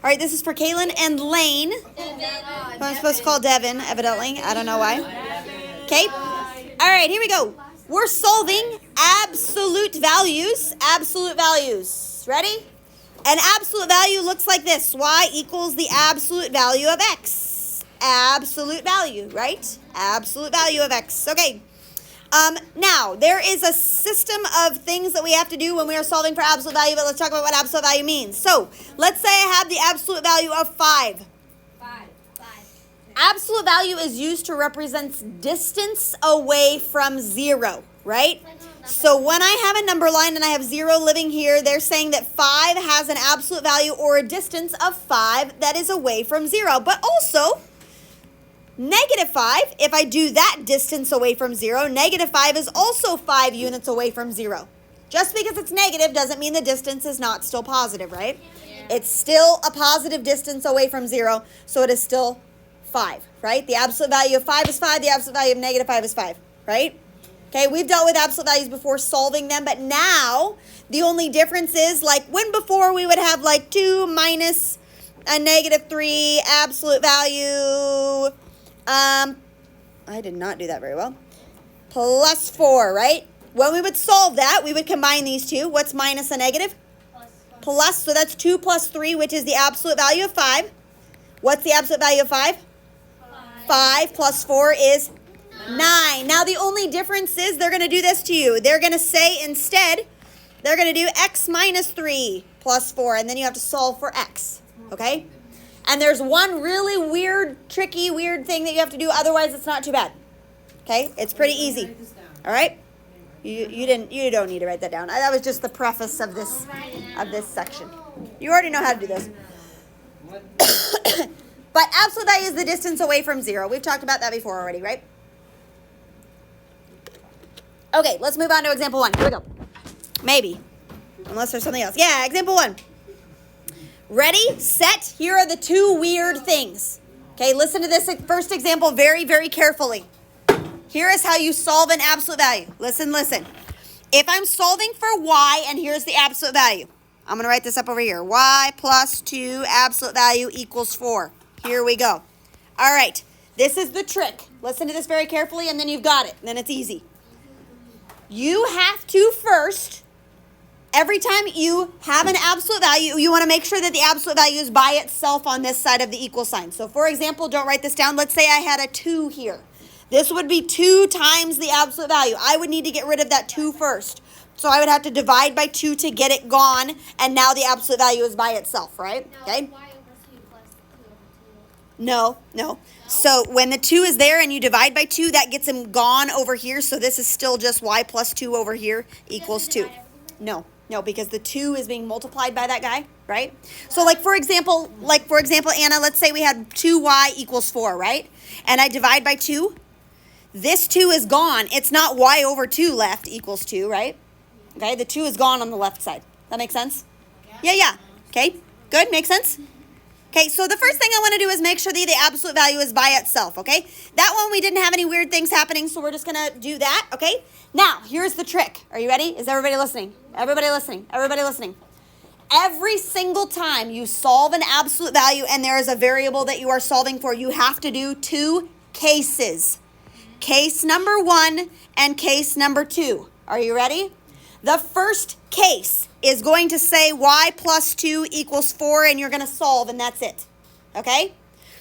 All right, this is for Kaylin and Lane. Who I'm supposed to call Devin, evidently. I don't know why. Okay. All right, here we go. We're solving absolute values. Absolute values. Ready? An absolute value looks like this. Y equals the absolute value of x. Absolute value, right? Absolute value of x. Okay. Now, there is a system of things that we have to do when we are solving for absolute value, but let's talk about what absolute value means. So, let's say I have the absolute value of 5. Absolute value is used to represent distance away from 0, right? So when I have a number line and I have 0 living here, they're saying that 5 has an absolute value or a distance of 5 that is away from 0. But also, negative 5, if I do that distance away from 0, negative 5 is also 5 units away from 0. Just because it's negative doesn't mean the distance is not still positive, right? Yeah. It's still a positive distance away from 0, so it is still 5, right? The absolute value of 5 is 5. The absolute value of negative 5 is 5, right? Okay, we've dealt with absolute values before solving them, but now the only difference is like when before we would have like 2 minus a negative 3 absolute value. I did not do that very well. Plus 4, right? When we would solve that, we would combine these two. What's minus a negative? Plus, so that's 2 plus 3, which is the absolute value of 5. What's the absolute value of 5? 5 plus 4 is 9. Now, the only difference is they're going to do this to you. They're going to say instead, they're going to do x minus 3 plus 4, and then you have to solve for x, okay? And there's one really weird, tricky, weird thing that you have to do. Otherwise, it's not too bad, okay? It's pretty easy, all right? You don't need to write that down. That was just the preface of this section. You already know how to do this. But absolute value is the distance away from 0. We've talked about that before already, right? Okay, let's move on to example 1. Here we go. Maybe. Unless there's something else. Yeah, example 1. Ready, set. Here are the 2 weird things. Okay, listen to this first example very, very carefully. Here is how you solve an absolute value. Listen. If I'm solving for y, and here's the absolute value. I'm going to write this up over here. Y plus 2 absolute value equals 4. Here we go. All right. This is the trick. Listen to this very carefully, and then you've got it. Then it's easy. You have to first, every time you have an absolute value, you want to make sure that the absolute value is by itself on this side of the equal sign. So, for example, don't write this down. Let's say I had a 2 here. This would be 2 times the absolute value. I would need to get rid of that 2 first. So I would have to divide by 2 to get it gone, and now the absolute value is by itself, right? Okay. No. So when the 2 is there and you divide by 2, that gets them gone over here. So this is still just y plus 2 over here equals 2. No, because the 2 is being multiplied by that guy, right? So like for example, Anna, let's say we had 2y equals 4, right? And I divide by 2. This 2 is gone. It's not y over 2 left equals 2, right? Okay, the 2 is gone on the left side. That makes sense? Yeah. Okay, good, makes sense? Okay, so the first thing I want to do is make sure that the absolute value is by itself, okay? That one, we didn't have any weird things happening, so we're just going to do that, okay? Now, here's the trick. Are you ready? Is everybody listening? Everybody listening? Every single time you solve an absolute value and there is a variable that you are solving for, you have to do 2 cases. Case number 1 and case number 2. Are you ready? The first case is going to say y plus 2 equals 4, and you're going to solve, and that's it. Okay?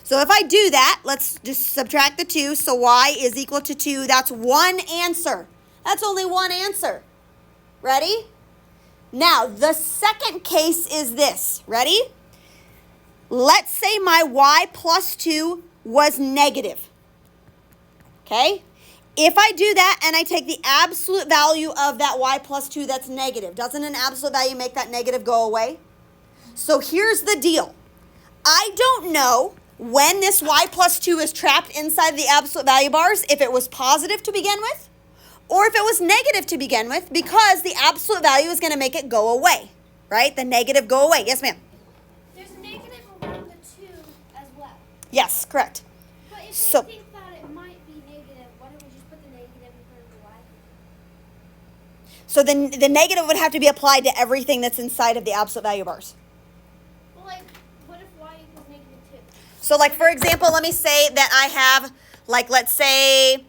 So if I do that, let's just subtract the 2. So y is equal to 2. That's one answer. That's only one answer. Ready? Now, the second case is this. Ready? Let's say my y plus 2 was negative. Okay? If I do that and I take the absolute value of that y plus 2 that's negative, doesn't an absolute value make that negative go away? So here's the deal. I don't know when this y plus 2 is trapped inside the absolute value bars, if it was positive to begin with, or if it was negative to begin with, because the absolute value is going to make it go away, right? The negative go away. Yes, ma'am? There's a negative around the 2 as well. Yes, correct. But if we think that it might be negative, why don't we just put the negative in front of the y? So then the negative would have to be applied to everything that's inside of the absolute value bars. Well, like, what if So like, for example, let me say that I have, like, let's say,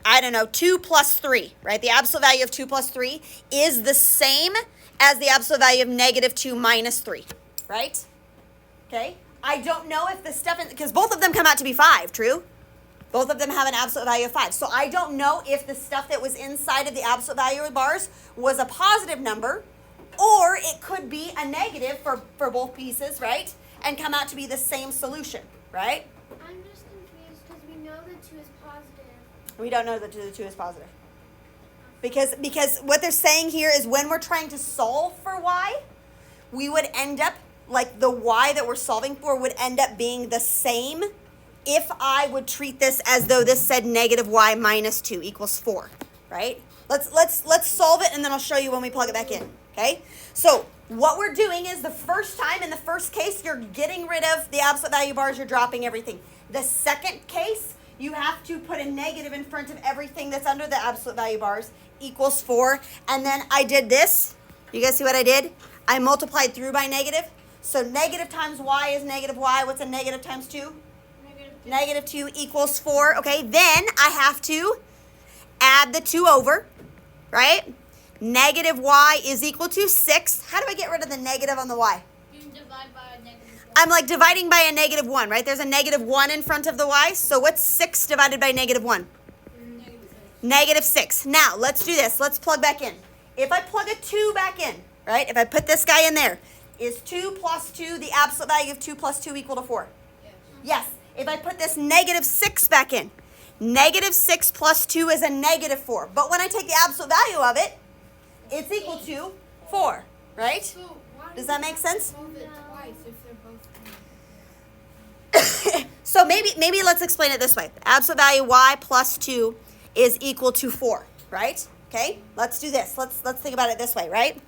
I don't know, 2 plus 3, right? The absolute value of 2 plus 3 is the same as the absolute value of negative 2 minus 3, right? Okay? I don't know if the stuff, because both of them come out to be 5, true? Both of them have an absolute value of 5. So I don't know if the stuff that was inside of the absolute value of bars was a positive number, or it could be a negative for both pieces, right? And come out to be the same solution, right? I'm just confused because we know that 2 is positive. We don't know that the 2 is positive. Because what they're saying here is when we're trying to solve for y, we would end up, like the y that we're solving for would end up being the same if I would treat this as though this said negative y minus 2 equals 4, right? Let's solve it, and then I'll show you when we plug it back in, okay? So what we're doing is the first time, in the first case, you're getting rid of the absolute value bars, you're dropping everything. The second case, you have to put a negative in front of everything that's under the absolute value bars, equals 4. And then I did this. You guys see what I did? I multiplied through by negative. So negative times y is negative y. What's a negative times 2? Negative 2 equals 4. Okay, then I have to add the 2 over, right? Negative y is equal to 6. How do I get rid of the negative on the y? You divide by a negative 1. I'm like dividing by a negative 1, right? There's a negative 1 in front of the y. So what's 6 divided by negative 1? Negative 6. Now, let's do this. Let's plug back in. If I plug a 2 back in, right? If I put this guy in there, is 2 plus 2 the absolute value of 2 plus 2 equal to 4? Yes. If I put this negative 6 back in, negative 6 plus 2 is a negative 4. But when I take the absolute value of it, it's equal to 4, right? So Does that make sense? solve it twice if they're both So maybe let's explain it this way. Absolute value y plus 2 is equal to 4, right? Okay, let's do this. Let's think about it this way, right?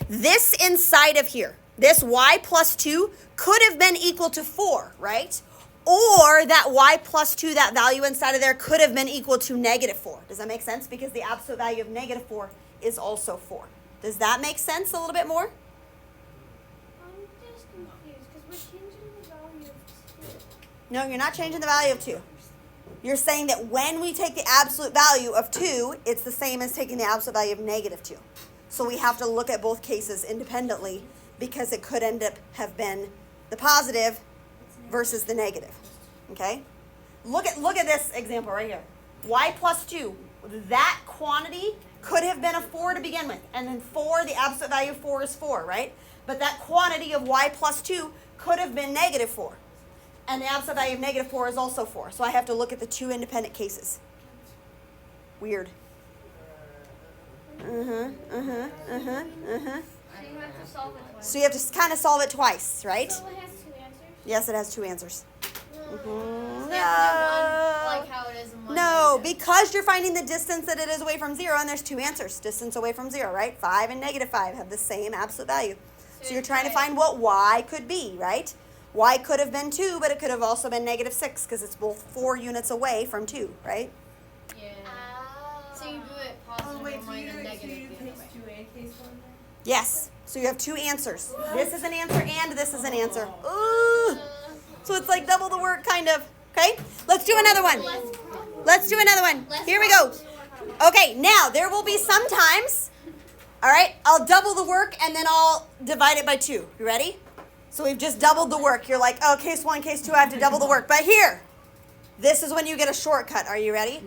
This inside of here, this y plus 2 could have been equal to 4, right? Or that y plus 2, that value inside of there, could have been equal to negative 4. Does that make sense? Because the absolute value of negative 4 is also 4. Does that make sense a little bit more? I'm just confused because we're changing the value of 2. No, you're not changing the value of 2. You're saying that when we take the absolute value of 2, it's the same as taking the absolute value of negative 2. So we have to look at both cases independently because it could end up have been the positive versus the negative. Okay? Look at this example right here. Y plus 2. That quantity could have been a 4 to begin with. And then 4, the absolute value of 4 is 4, right? But that quantity of y plus 2 could have been negative 4. And the absolute value of negative 4 is also 4. So I have to look at the 2 independent cases. Weird. So you have to solve it twice. So you have to kind of solve it twice, right? So it has 2 answers? Yes, it has 2 answers. No. Like how it is in one No, negative. because you're finding the distance that it is away from 0, and there's 2 answers. Distance away from 0, right? 5 and negative 5 have the same absolute value. So you're trying to find what y could be, right? Y could have been 2, but it could have also been negative 6 because it's both 4 units away from 2, right? Yeah. Oh. So you do it positive and minus negative the other way. 2 and case 1 then? Yes. So you have 2 answers. This is an answer and this is an answer. Ooh. So it's like double the work, kind of. Okay? Let's do another one. Let's do another one. Here we go. Okay, now there will be some times, all right, I'll double the work and then I'll divide it by 2. You ready? So we've just doubled the work. You're like, oh, case 1, case 2, I have to double the work. But here, this is when you get a shortcut. Are you ready?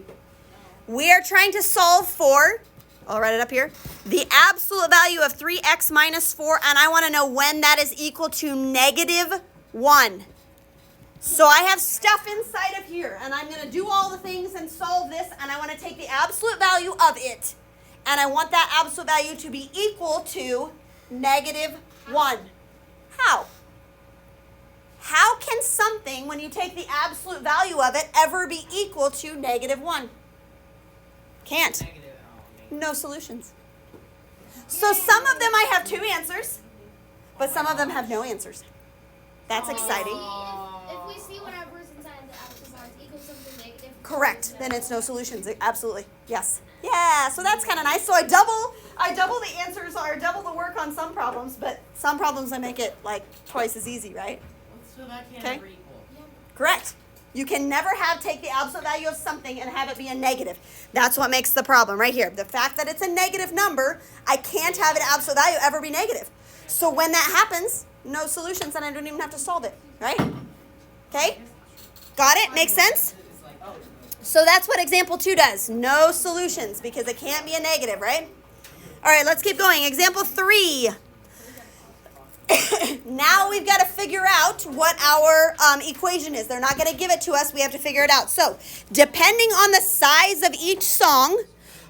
We are trying to solve for, I'll write it up here, the absolute value of 3x minus 4, and I want to know when that is equal to negative 1. So I have stuff inside of here, and I'm going to do all the things and solve this, and I want to take the absolute value of it, and I want that absolute value to be equal to negative 1. How? How can something, when you take the absolute value of it, ever be equal to negative 1? Can't. No solutions. So some of them I have 2 answers, but some of them have no answers. That's exciting. If we see whatever's inside the absolute bars equals something negative. Correct. Then it's no solutions. Absolutely. Yes. Yeah, so that's kind of nice. So I double the answers or double the work on some problems, but some problems I make it like twice as easy, right? So that can't Okay. ever equal. Correct. You can never take the absolute value of something and have it be a negative. That's what makes the problem right here. The fact that it's a negative number, I can't have an absolute value ever be negative. So when that happens, no solutions, and I don't even have to solve it, right? Okay? Got it? Make sense? So that's what example 2 does. No solutions because it can't be a negative, right? All right, let's keep going. Example 3. Now we've got to figure out what our equation is. They're not going to give it to us. We have to figure it out. So depending on the size of each song,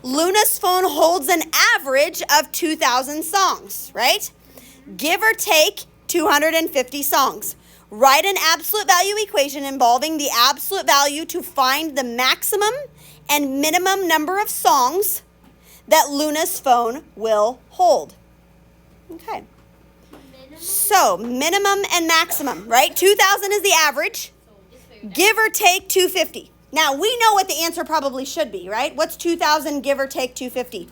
Luna's phone holds an average of 2,000 songs, right? Give or take 250 songs. Write an absolute value equation involving the absolute value to find the maximum and minimum number of songs that Luna's phone will hold. Okay. So, minimum and maximum, right? 2,000 is the average. Give or take 250. Now, we know what the answer probably should be, right? What's 2,000 give or take 250?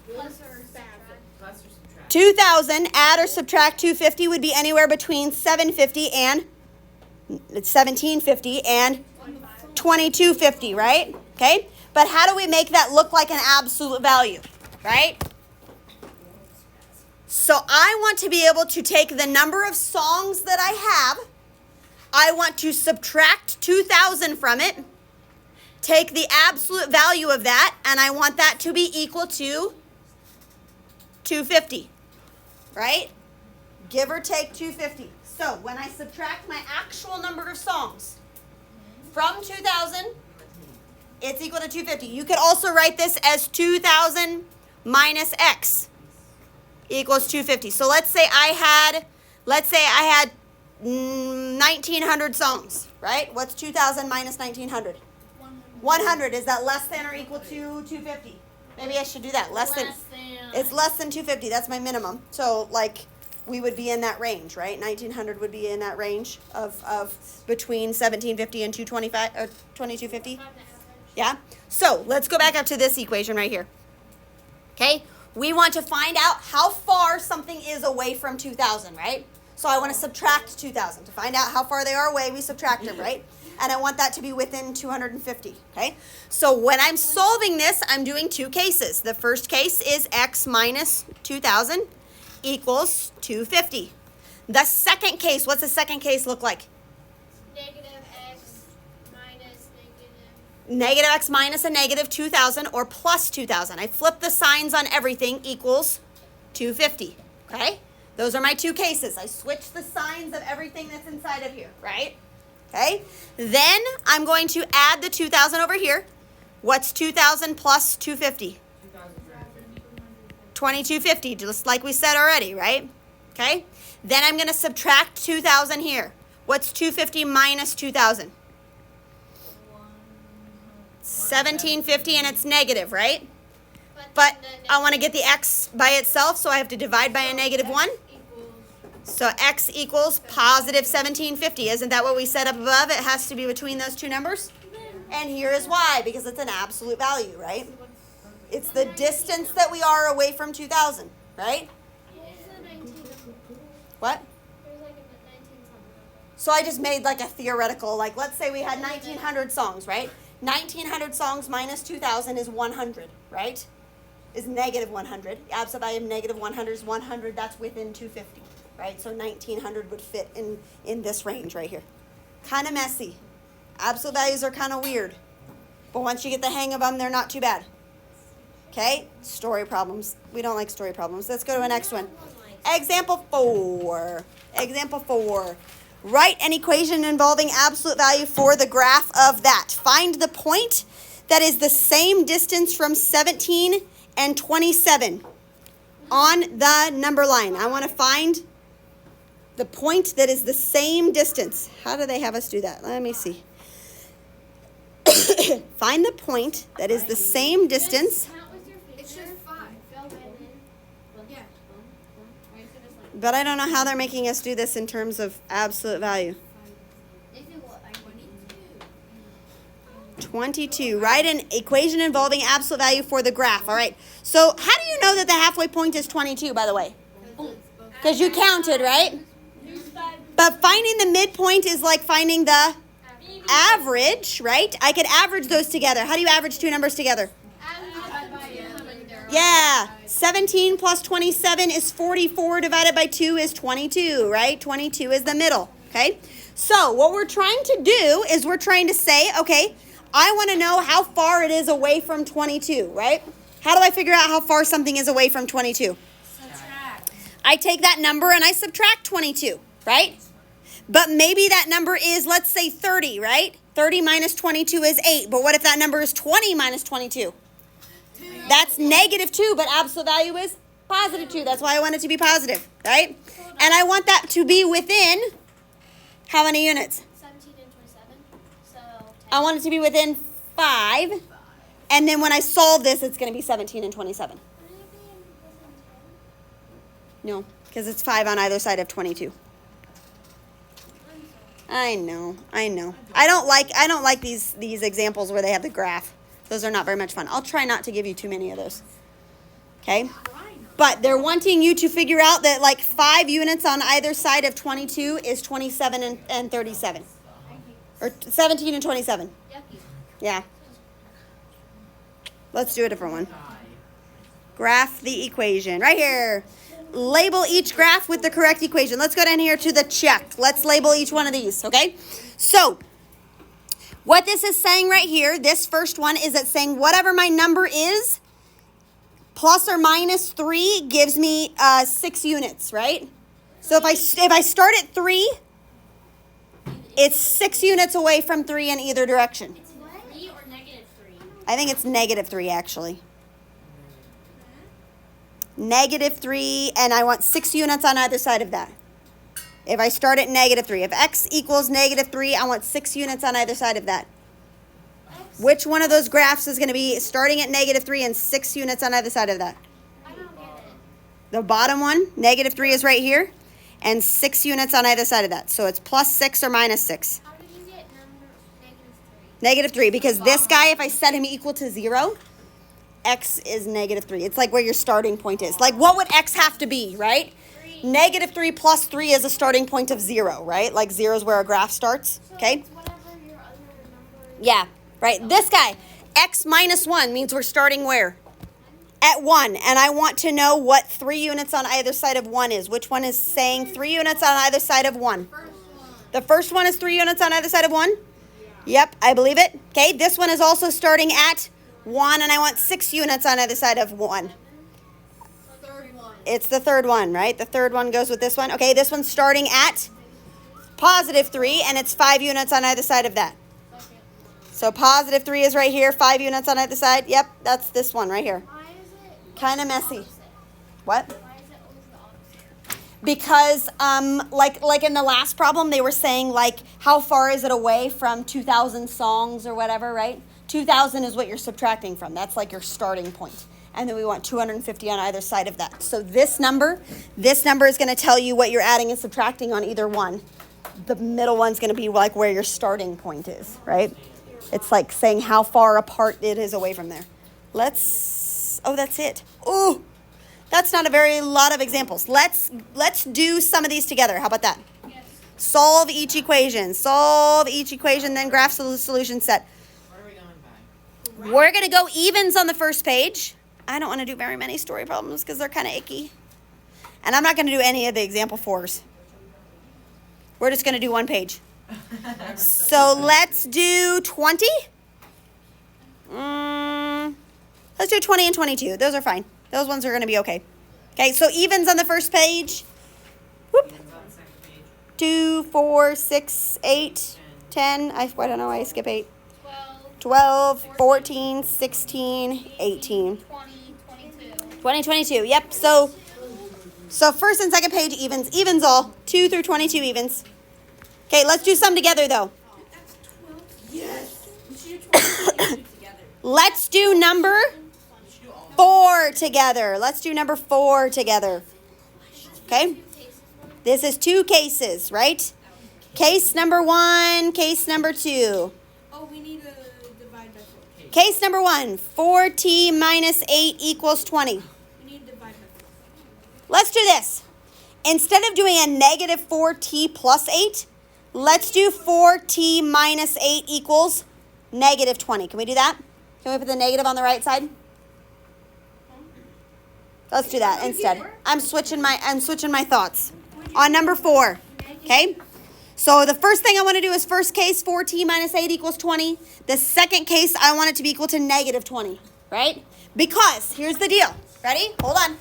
2,000 add or subtract 250 would be anywhere between 750 and 1750 and 2250, right? Okay? But how do we make that look like an absolute value, right? So I want to be able to take the number of songs that I have. I want to subtract 2,000 from it, take the absolute value of that, and I want that to be equal to 250, right? Give or take 250. So when I subtract my actual number of songs from 2,000, it's equal to 250. You could also write this as 2,000 minus X equals 250. So let's say I had 1,900 songs, right? What's 2,000 minus 1,900? 100. Is that less than or equal to 250? Maybe I should do that. It's less than 250. That's my minimum. So like we would be in that range, right? 1,900 would be in that range of between 1,750 and 225 or 2,250. Yeah. So let's go back up to this equation right here. Okay. We want to find out how far something is away from 2,000, right? So I want to subtract 2,000. To find out how far they are away, we subtract them, right? And I want that to be within 250, okay? So when I'm solving this, I'm doing two cases. The first case is x minus 2,000 equals 250. The second case, what's the second case look like? Negative x minus a negative 2,000 or plus 2,000. I flip the signs on everything equals 250, okay? Those are my two cases. I switch the signs of everything that's inside of here, right? Okay? Then I'm going to add the 2,000 over here. What's 2,000 plus 250? 2,250, just like we said already, right? Okay? Then I'm going to subtract 2,000 here. What's 250 minus 2,000? 1,750, and it's negative, right? But I want to get the x by itself, so I have to divide by a negative 1. So x equals positive 1,750. Isn't that what we said up above? It has to be between those two numbers. And here is why, because it's an absolute value, right? It's the distance that we are away from 2,000, right? What? So I just made like a theoretical, like let's say we had 1,900 songs, right? 1,900 songs minus 2,000 is 100, right? Is negative 100. The absolute value of negative 100 is 100. That's within 250, right? So 1,900 would fit in this range right here. Kind of messy. Absolute values are kind of weird. But once you get the hang of them, they're not too bad. Okay? Story problems. We don't like story problems. Let's go to the next one. Example 4. Example 4. Write an equation involving absolute value for the graph of that. Find the point that is the same distance from 17 and 27 on the number line. I want to find the point that is the same distance. How do they have us do that? Let me see. Find the point that is the same distance. It's just 5. Yeah. But I don't know how they're making us do this in terms of absolute value. 22. Write an equation involving absolute value for the graph. All right. So how do you know that the halfway point is 22, by the way? Because you counted, right? But finding the midpoint is like finding the average, right? I could average those together. How do you average two numbers together? Yeah, 17 plus 27 is 44 divided by 2 is 22, right? 22 is the middle, okay? So what we're trying to do is we're trying to say, okay, I want to know how far it is away from 22, right? How do I figure out how far something is away from 22? Subtract. I take that number and I subtract 22, right? But maybe that number is, let's say 30, right? 30 minus 22 is 8. But what if that number is 20 minus 22? That's negative 2, but absolute value is positive 2. That's why I want it to be positive, right? And I want that to be within how many units? 17 and 27. So 10. I want it to be within 5. And then when I solve this, it's going to be 17 and 27. Wouldn't it be within 10? No, because it's 5 on either side of 22. I'm sorry. I know. I don't like these examples where they have the graph. Those are not very much fun. I'll try not to give you too many of those. Okay? But they're wanting you to figure out that like 5 units on either side of 22 is 27 and 37. Or 17 and 27. Yucky. Yeah. Let's do a different one. Graph the equation. Right here. Label each graph with the correct equation. Let's go down here to the check. Let's label each one of these, okay? So, what this is saying right here, this first one, is it's saying whatever my number is, plus or minus 3 gives me 6 units, right? So if I start at 3, it's 6 units away from 3 in either direction. It's 3 or negative 3? I think it's negative 3, actually. Negative 3, and I want 6 units on either side of that. If I start at negative 3. If x equals negative 3, I want 6 units on either side of that. Which one of those graphs is going to be starting at negative 3 and 6 units on either side of that? I don't get it. The bottom one, negative 3 is right here, and 6 units on either side of that. So it's plus 6 or minus 6. How did you get number negative 3? Negative 3, because this guy, if I set him equal to 0, x is negative 3. It's like where your starting point is. Like, what would x have to be, right? 3. Negative 3 plus 3 is a starting point of 0, right? Like 0 is where a graph starts, So okay? it's whatever your other number is. Yeah, right. This guy, x minus 1 means we're starting where? At 1. And I want to know what 3 units on either side of 1 is. Which one is saying 3 units on either side of 1? The first one is 3 units on either side of 1? Yep, I believe it. Okay, this one is also starting at 1, and I want 6 units on either side of 1. Third one. It's the third one, right? The third one goes with this one. Okay, this one's starting at positive 3, and it's 5 units on either side of that. So positive 3 is right here, 5 units on either side. Yep, that's this one right here. Why is it Kind of messy. opposite? What? Why is it always the opposite? Because like in the last problem, they were saying like how far is it away from 2,000 songs or whatever, right? 2,000 is what you're subtracting from. That's like your starting point. And then we want 250 on either side of that. So this number is going to tell you what you're adding and subtracting on either one. The middle one's going to be like where your starting point is, right? It's like saying how far apart it is away from there. That's it. Oh, that's not a very lot of examples. Let's do some of these together. How about that? Yes. Solve each equation, then graph the solution set. What are we going by? We're going to go evens on the first page. I don't want to do very many story problems because they're kind of icky. And I'm not going to do any of the example 4s. We're just going to do one page. So let's do 20. Let's do 20 and 22. Those are fine. Those ones are going to be okay. Okay, so evens on the first page. Whoop. 2, 4, 6, 8, 10. I don't know why I skip 8. 12, 14, 16, 18. 20, 22. Yep. So first and second page evens. Evens all. 2 through 22 evens. Okay, let's do some together though. Yes. We should do 20 together. Let's do number We should do all. 4 together. Let's do number 4 together. Okay? This is 2 cases, right? Case number 1, case number 2. Oh, we need to divide by 4. Case number 1, 4t minus 8 equals 20. We need to divide by 4. Let's do this. Instead of doing a negative 4t plus 8, Let's do 4t minus 8 equals negative 20. Can we do that? Can we put the negative on the right side? Let's do that instead. I'm switching my thoughts. On number 4. Okay? So the first thing I want to do is first case 4t minus 8 equals 20. The second case I want it to be equal to negative 20, right? Because here's the deal. Ready? Hold on.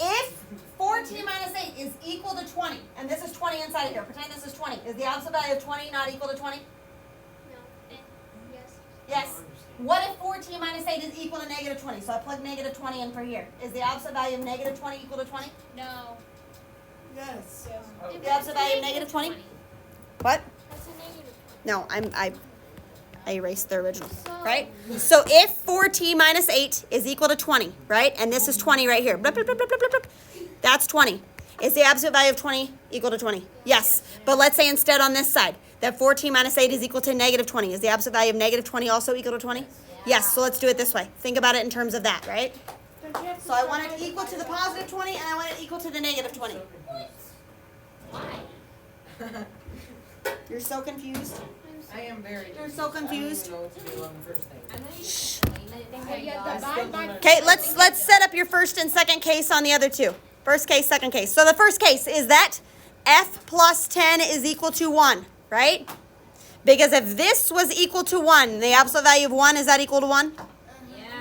If 4t minus 8 is equal to 20, and this is 20 inside of here, pretend this is 20. Is the opposite value of 20 not equal to 20? No. Yes. Yes. What if 4t minus 8 is equal to negative 20? So I plug negative 20 in for here. Is the opposite value of negative 20 equal to 20? No. Yes. The opposite value of negative 20? What? That's a negative. No, I erased the original, right? So if 4t minus 8 is equal to 20, right? And this is 20 right here. Blah, blah, blah, blah, blah, blah. That's 20. Is the absolute value of 20 equal to 20? Yes. But let's say instead on this side, that 4t minus 8 is equal to negative 20. Is the absolute value of negative 20 also equal to 20? Yes. So let's do it this way. Think about it in terms of that, right? So I want it equal to the positive 20, and I want it equal to the negative 20. Why? You're so confused. I am very. You're so confused. I don't even know what to do on the first thing. Okay, let's set up your first and second case on the other two. First case, second case. So the first case is that f plus 10 is equal to 1, right? Because if this was equal to 1, the absolute value of 1, is that equal to 1?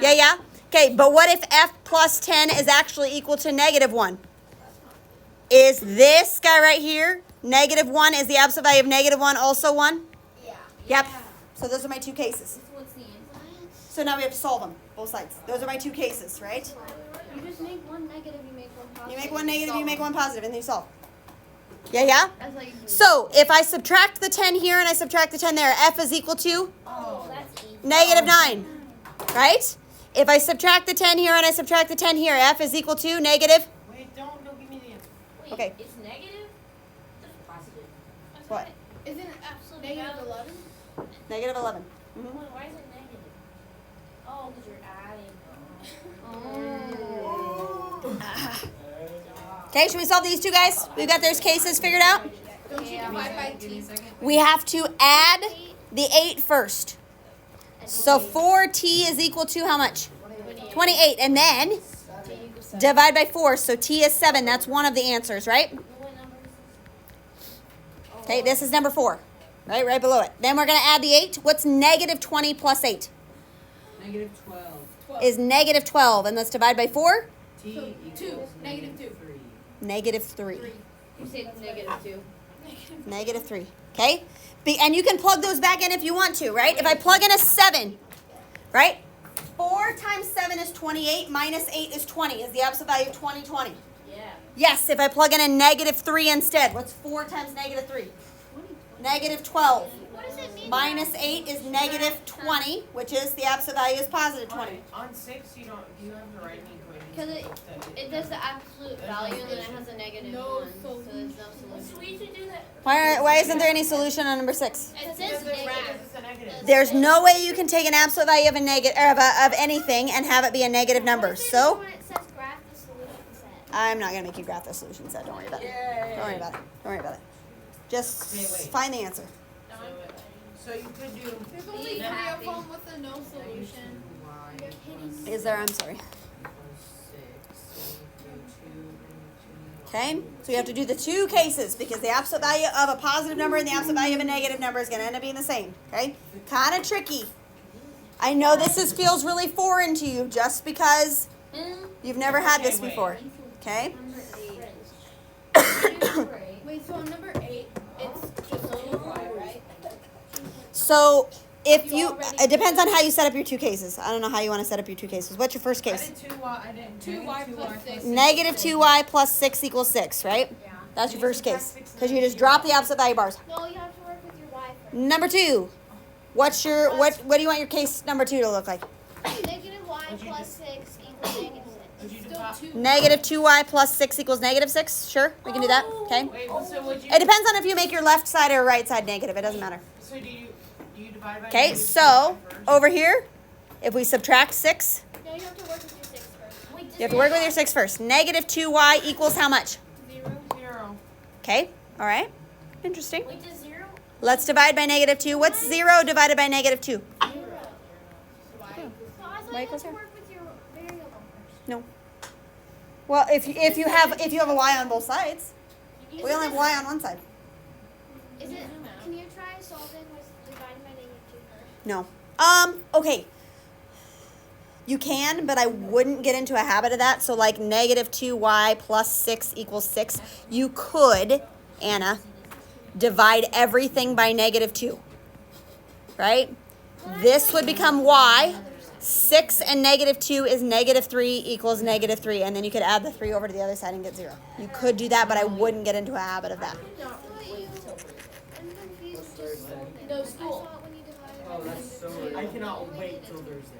Yeah. Okay, but what if f plus 10 is actually equal to negative 1? Is this guy right here, negative 1, is the absolute value of negative 1 also 1? Yep. So those are my two cases. What's the answer? So now we have to solve them, both sides. Those are my two cases, right? You just make one negative, you make one positive. You make one negative, you make one positive, and then you solve. Yeah? That's like you do. So if I subtract the 10 here and I subtract the 10 there, f is equal to Oh, that's easy. negative 9, right? If I subtract the 10 here and I subtract the 10 here, f is equal to negative. Wait, don't give me the answer. Wait, Okay. it's negative? That's positive. That's What? Isn't it absolute negative 11? Negative 11. Why is it negative? Oh, because you're adding. Okay, should we solve these two guys? We've got their cases figured out. Don't you divide by t? We have to add the 8 first. So 4t is equal to how much? 28. And then divide by 4. So t is 7. That's one of the answers, right? What number is this? Okay, this is number 4. Right below it. Then we're going to add the 8. What's negative 20 plus 8? Negative 12. Is negative 12. And let's divide by 4. T equals negative 2. 3. Negative 3. You said negative 2. Negative 3. Okay? And you can plug those back in if you want to, right? If I plug in a 7, right? 4 times 7 is 28, minus 8 is 20. Is the absolute value of 20, 20? Yeah. Yes, if I plug in a negative 3 instead. What's 4 times negative 3? Negative 12. What does it mean? Minus 8 is negative 20, which is the absolute value is positive 20. On 6, you have to write an equation. Because it does the absolute value and then it has a negative 1. So there's no solution. We should do that. Why isn't there any solution on number 6? It says negative. It's a negative. There's no way you can take an absolute value of a negative of anything and have it be a negative number. So When it says graph the solution set. I'm not gonna make you graph the solution set. Don't worry about it. Yay. Don't worry about it. Don't worry about it. Just Okay, wait. find the answer. So you could do. There's only 3 of them with a no solution. Is there? I'm sorry. Okay, so you have to do the two cases because the absolute value of a positive number and the absolute value of a negative number is going to end up being the same. Okay, kind of tricky. I know this feels really foreign to you just because you've never had this before. Okay. Wait, so on number 8, it's just 2y, right? So if it depends on how you set up your two cases. I don't know how you want to set up your two cases. What's your first case? I did 2y plus 6. Negative 2y plus 6 equals 6, right? Yeah. That's your first case. Because you just drop the opposite value bars. No, you have to work with your y first. Number 2. What do you want your case number 2 to look like? Negative y plus 6 equals negative 6. Still 2. Negative 2y plus 6 equals negative 6. Sure, we can do that. Okay. Wait, so would you? It depends on if you make your left side or right side negative. It doesn't matter. So do you divide by? Okay, negative so 2y first? over here, if we subtract 6, No, you have to work with your 6 first. you have to work with your 6 first. Negative 2y equals how much? 0. 0. Okay, all right. Interesting. Wait, does 0? Let's divide by negative 2. What's 0 divided by negative 2? 0. So I thought Why you goes had here? to work with your variable first. No. Well, if you have a y on both sides, we only have y on one side. Is it? Can you try solving with dividing by negative 2 first? No. Okay. You can, but I wouldn't get into a habit of that. So like negative 2y plus 6 equals 6. You could, Anna, divide everything by negative 2. Right? This would become y. 6 and negative 2 is negative 3 equals negative 3. And then you could add the 3 over to the other side and get 0. You could do that, but I wouldn't get into a habit of that. I'm confused. Just solving. No, I school. thought when you divided Oh, by that's so. negative 2. I cannot wait till Thursday.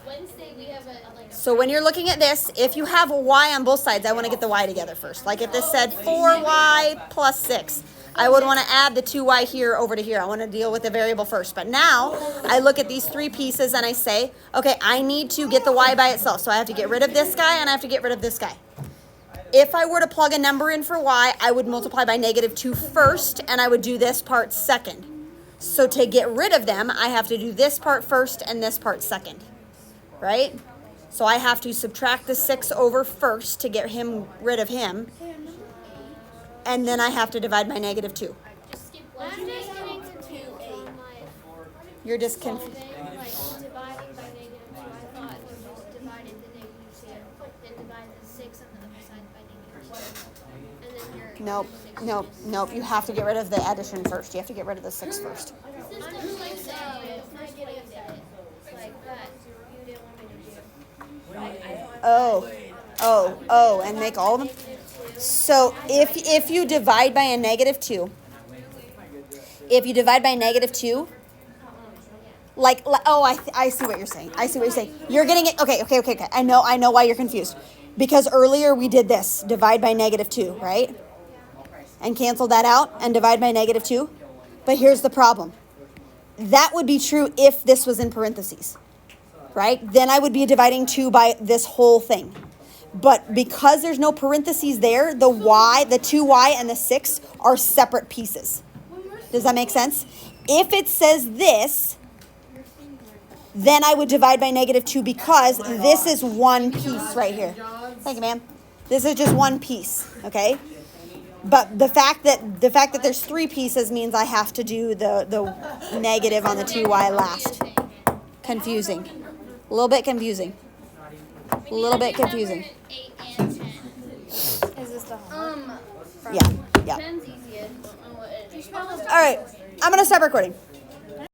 Wednesday we have a So when you're looking at this, if you have a y on both sides, I want to get the y together first. Like if this said 4y plus 6, I would want to add the 2y here over to here. I want to deal with the variable first. But now I look at these 3 pieces and I say, okay, I need to get the y by itself. So I have to get rid of this guy and I have to get rid of this guy. If I were to plug a number in for y, I would multiply by negative 2 first and I would do this part second. So to get rid of them, I have to do this part first and this part second. Right? So I have to subtract the 6 over first to get rid of him. And then I have to divide by negative 2. just skip I'm Wednesday. just getting confused on like You're just solving, confused. like dividing by negative 2. I thought we just divided the negative 2, then divide the 6 on the other side by negative 2. And then you're Nope, nope, nope. You have to get rid of the addition first. You have to get rid of the 6 first. I'm just like saying the first way you did it. Like that. You didn't want me to do. Oh, and make all of them. So if you divide by a negative 2, I see what you're saying. I see what you're saying. You're getting it. Okay. I know why you're confused. Because earlier we did this, divide by negative 2, right? And cancel that out and divide by negative 2. But here's the problem. That would be true if this was in parentheses, right? Then I would be dividing 2 by this whole thing. But because there's no parentheses there, the y, the 2y, and the 6 are separate pieces. Does that make sense? If it says this, then I would divide by negative 2 because this is one piece right here. Thank you, ma'am. This is just one piece, okay? But the fact that there's 3 pieces means I have to do the negative on the 2y last. Confusing. A little bit confusing. A little bit confusing. 8 and 10. Is this the Yeah. 10's easiest. Don't know what it is. All right. I'm going to stop recording.